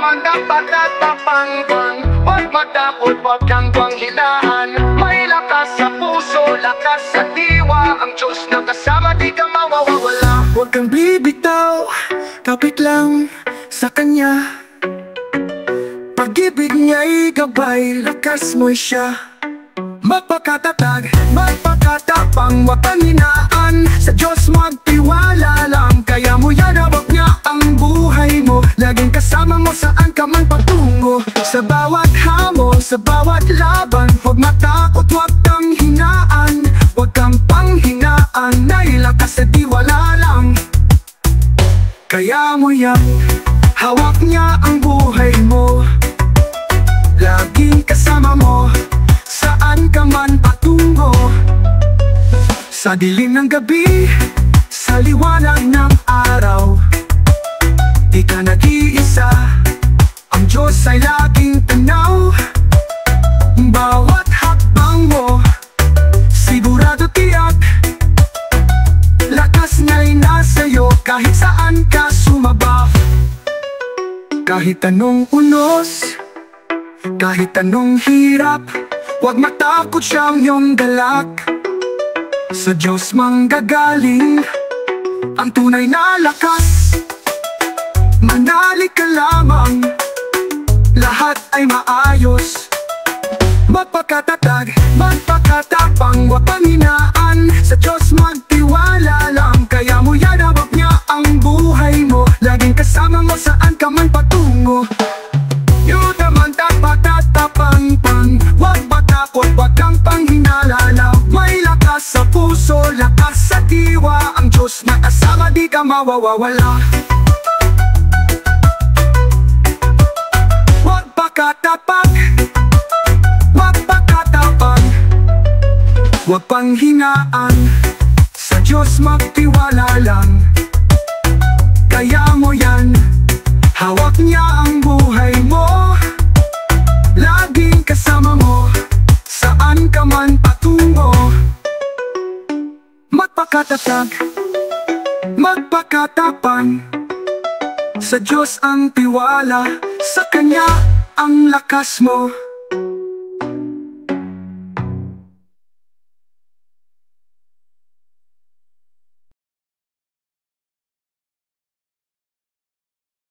naman dapat at tapang-pang. Huwag matakot, huwag kang panghinaan. May lakas sa puso, lakas sa diwa. Ang Diyos na kasama, di ka mawawala. Huwag kang bibitaw, kapit lang sa Kanya. Pag-ibig niya'y gabay, lakas mo'y siya. Magpakatatag, magpakatapang, huwag kang hinaan. Sa Diyos magtiwala lang, kaya mo yan, hawak niya ang buhay mo. Laging kasama mo saan ka man patungo. Sa bawat hamon, sa bawat laban, huwag matakot, huwag kang hinaan. Huwag kang panghinaan, nailakas sa tiwala lang. Kaya mo yan, hawak niya ang buhay mo. Laging kasama mo, saan ka man patungo. Sa dilim ng gabi, sa liwanag ng araw, di ka nag-iisa, ang Diyos ay laging tanaw. Bawat hakbang mo, sigurado tiyak, lakas na'y nasa'yo kahit saan ka sumaba. Kahit anong unos, kahit anong hirap, huwag matakot, siyang iyong galak. Sa Diyos manggagaling ang tunay na lakas. Manalig ka lamang, lahat ay maayos. Magpakatatag, magpakatapang, huwag panghinaan. Sa Diyos magtiwala lang, kaya mo yan, hawak niya ang buhay mo. Laging kasama mo saan ka man patungo. Yun naman dapat at tapang-pang, huwag matakot, huwag kang panghinalala. May lakas sa puso, lakas sa diwa. Ang Diyos na kasama, di ka mawawala. Huwag pakatapang, huwag pakatapang, huwag panghinaan. Sa Diyos magtiwala lang, kaya mo yan, hawak niya ang buhay mo. Laging kasama mo, saan ka man patungo. Magpakatatag, magpakatapang, sa Diyos ang tiwala, sa Kanya ang lakas mo.